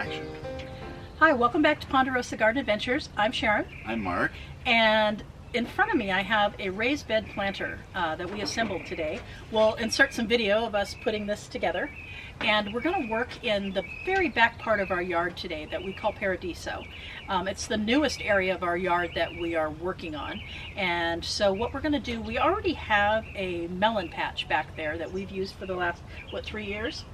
action. Hi, welcome back to Ponderosa Garden Adventures. I'm Sharon. I'm Mark. And in front of me I have a raised bed planter that we assembled today. We'll insert some video of us putting this together. And we're going to work in the very back part of our yard today that we call Paradiso. It's the newest area of our yard that we are working on. And so what we're going to do, we already have a melon patch back there that we've used for the last, 3 years?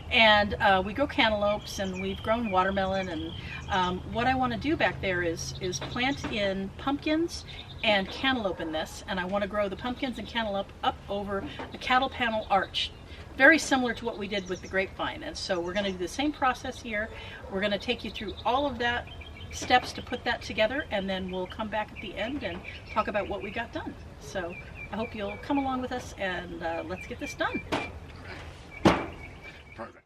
And we grow cantaloupes and we've grown watermelon, and what I want to do back there is plant in pumpkins and cantaloupe in this, and I want to grow the pumpkins and cantaloupe up over a cattle panel arch, very similar to what we did with the grapevine. And so we're going to do the same process here. We're going to take you through all of that steps to put that together, and then we'll come back at the end and talk about what we got done. So I hope you'll come along with us, and let's get this done. Perfect.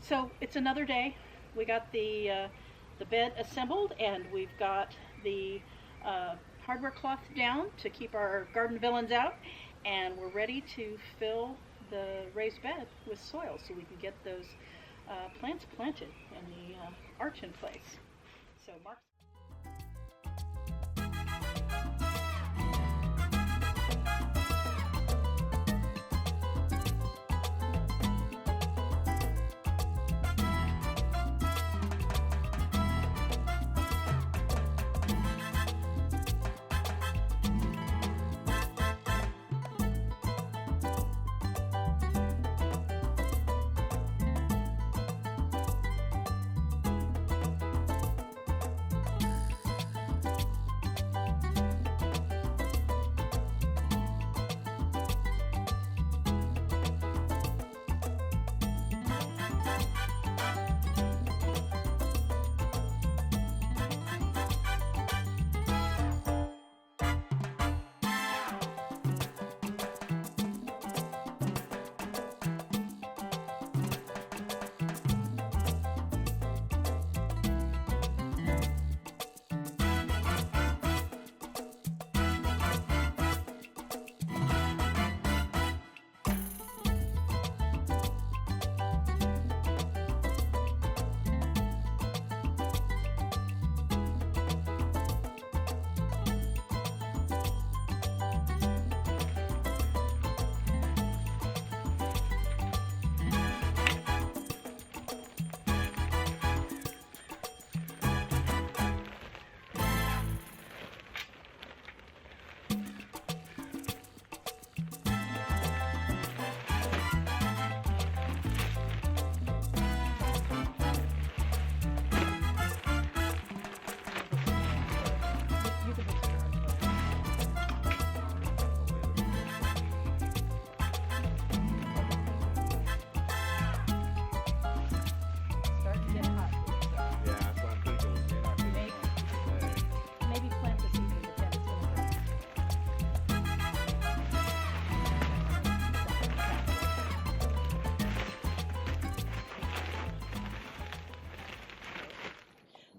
So it's another day. We got the bed assembled, and we've got the hardware cloth down to keep our garden villains out, and we're ready to fill the raised bed with soil so we can get those plants planted and the arch in place. So Mark.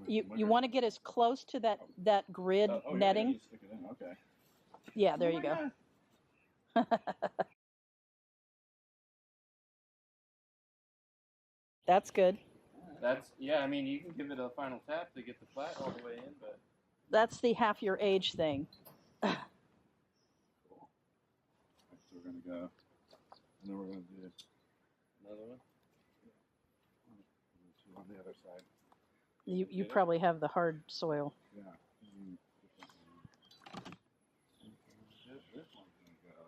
You want to get as close to that grid netting. Yeah, you stick it in. Okay. Yeah, there you go. That's good. Yeah, I mean, you can give it a final tap to get the flat all the way in, but... That's the half your age thing. Cool. Next we're going to go, and then we're going to do Another one? two on the other side. You probably have the hard soil. Yeah. This one's going to go.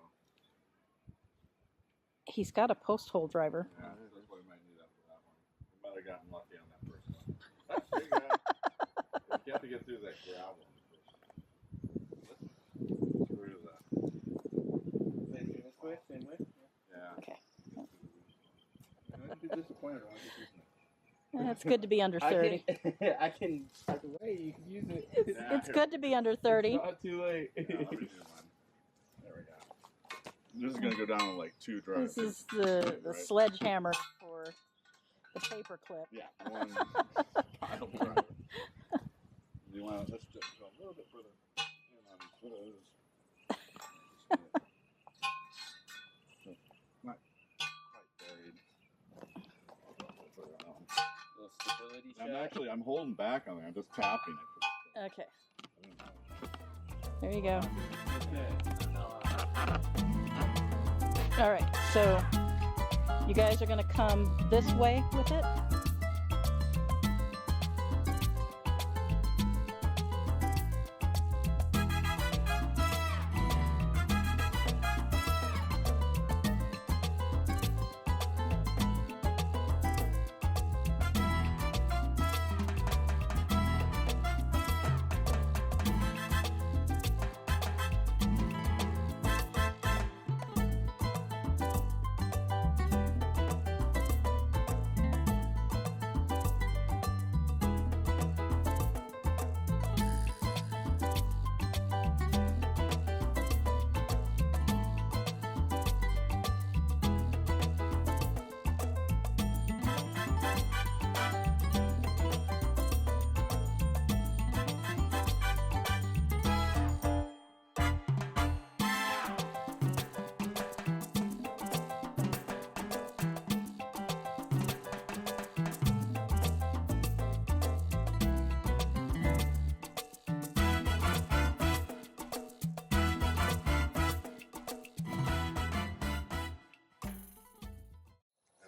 He's got a post hole driver. Yeah, that's what I might need after that one. We might have gotten lucky on that first one. There you go. You have to get through that gravel. Let's get rid of that. Same way? Yeah. Okay. I'd be disappointed when I get using it. It's good to be under 30. I can wait, you can use it. It's good to be under 30. It's not too late. Yeah, let me do one. There we go. This is going to go down with like 2 drives. This is the sledgehammer for the paper clip. Yeah, one pile driver. You want to, let's just go a little bit further in on those. Not quite buried. Little stability shot. I'm holding back on it. I'm just tapping it. Okay. There you go. Okay. All right. So you guys are going to come this way with it.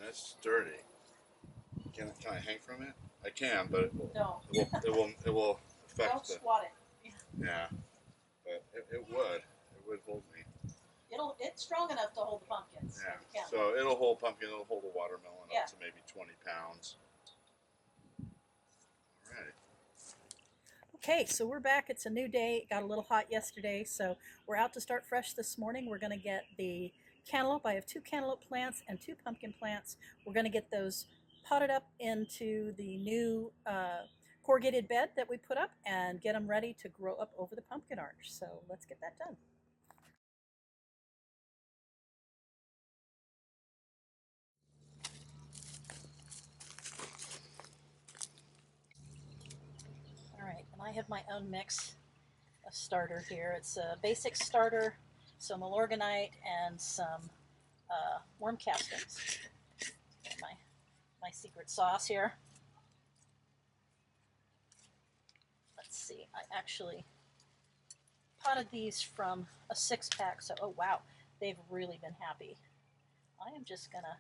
It's sturdy. Can I hang from it? I can, but it will. No. It will affect Don't the. squat it. Yeah, but it would hold me. It's strong enough to hold the pumpkins. Yeah. So it'll hold pumpkin. It'll hold a watermelon Yeah. up to maybe 20 pounds. All right. Okay, so we're back. It's a new day. It got a little hot yesterday, so we're out to start fresh this morning. We're going to get the cantaloupe. I have 2 cantaloupe plants and 2 pumpkin plants. We're going to get those potted up into the new corrugated bed that we put up and get them ready to grow up over the pumpkin arch. So let's get that done. All right, and I have my own mix of starter here. It's a basic starter, some Milorganite, and some worm castings. My secret sauce here. Let's see, I actually potted these from a 6-pack, so oh wow, they've really been happy. I am just gonna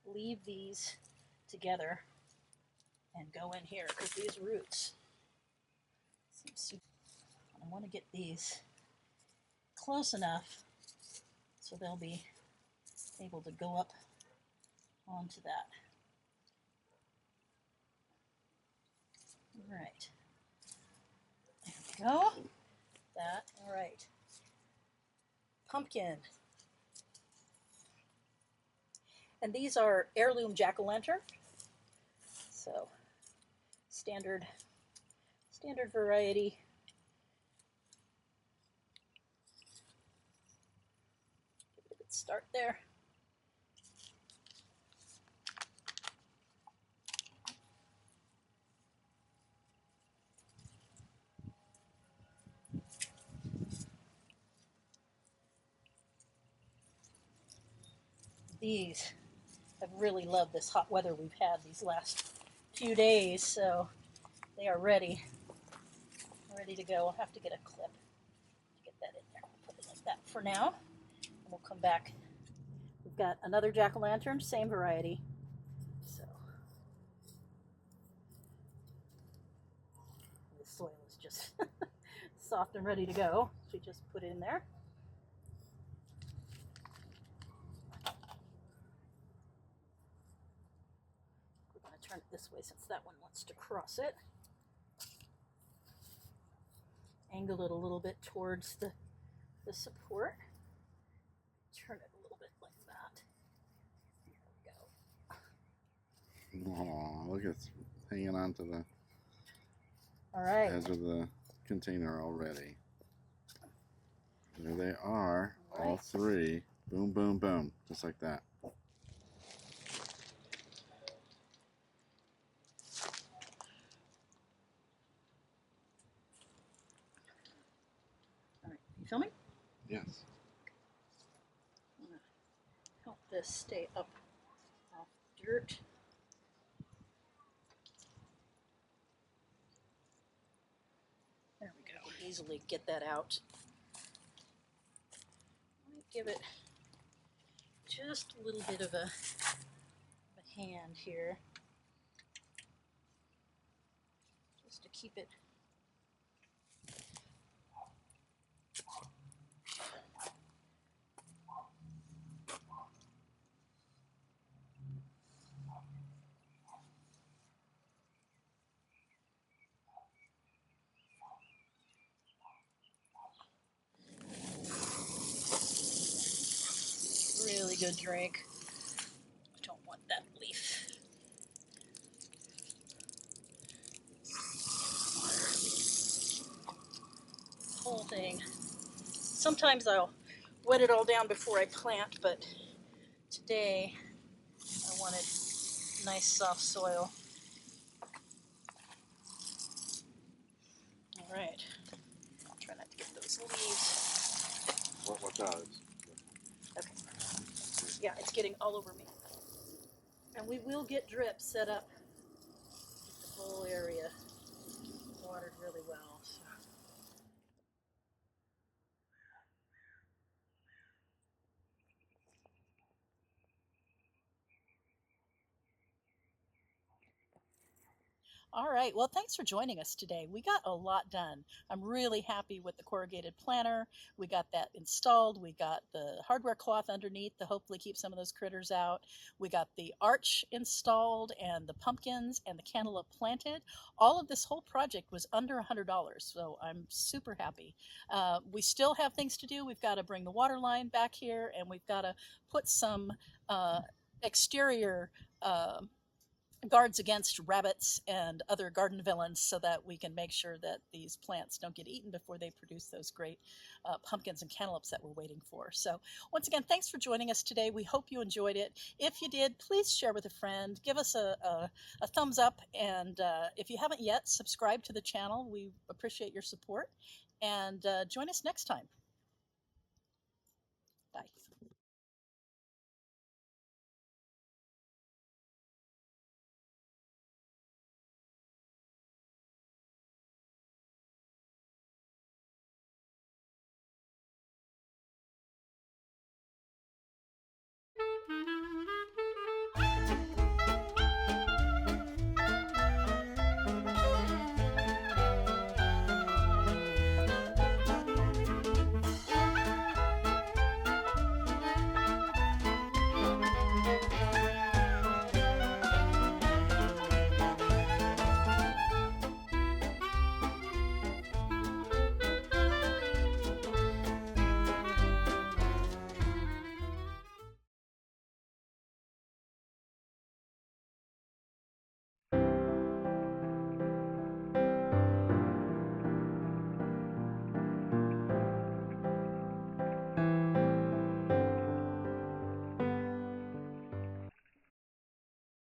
leave these together and go in here because these roots I want to get these close enough so they'll be able to go up onto that. All right. There we go. That. All right. Pumpkin. And these are heirloom jack-o'-lantern. So standard variety. Give it a good start there. These, I've really loved this hot weather we've had these last few days, so they are ready to go. I'll have to get a clip to get that in there. I'll put it like that for now, and we'll come back. We've got another jack-o'-lantern, same variety. So the soil is just soft and ready to go. So we just put it in there. We're going to turn it this way since that one wants to cross it. Angle it a little bit towards the support. Turn it a little bit like that. There we go. Oh, look, it's hanging on to the edge of the container already. There they are, all three. Boom, boom, boom, just like that. All right, you filming? Yes. I'm gonna help this stay up off dirt. There we go. Easily get that out. Let me give it just a little bit of a hand here, just to keep it. Really good drink. Don't want that leaf. Whole thing. Sometimes I'll wet it all down before I plant, but today I wanted nice soft soil. All right. Try not to get those leaves. Watch out. Okay. Yeah, it's getting all over me. And we will get drips set up. The whole area watered really well. So. All right, well, thanks for joining us today. We got a lot done. I'm really happy with the corrugated planter. We got that installed. We got the hardware cloth underneath to hopefully keep some of those critters out. We got the arch installed and the pumpkins and the cantaloupe planted. All of this whole project was under $100, so I'm super happy. We still have things to do. We've got to bring the water line back here, and we've got to put some exterior guards against rabbits and other garden villains so that we can make sure that these plants don't get eaten before they produce those great pumpkins and cantaloupes that we're waiting for. So once again, thanks for joining us today. We hope you enjoyed it. If you did, please share with a friend, give us a thumbs up, and if you haven't yet, subscribe to the channel. We appreciate your support, and join us next time. Bye.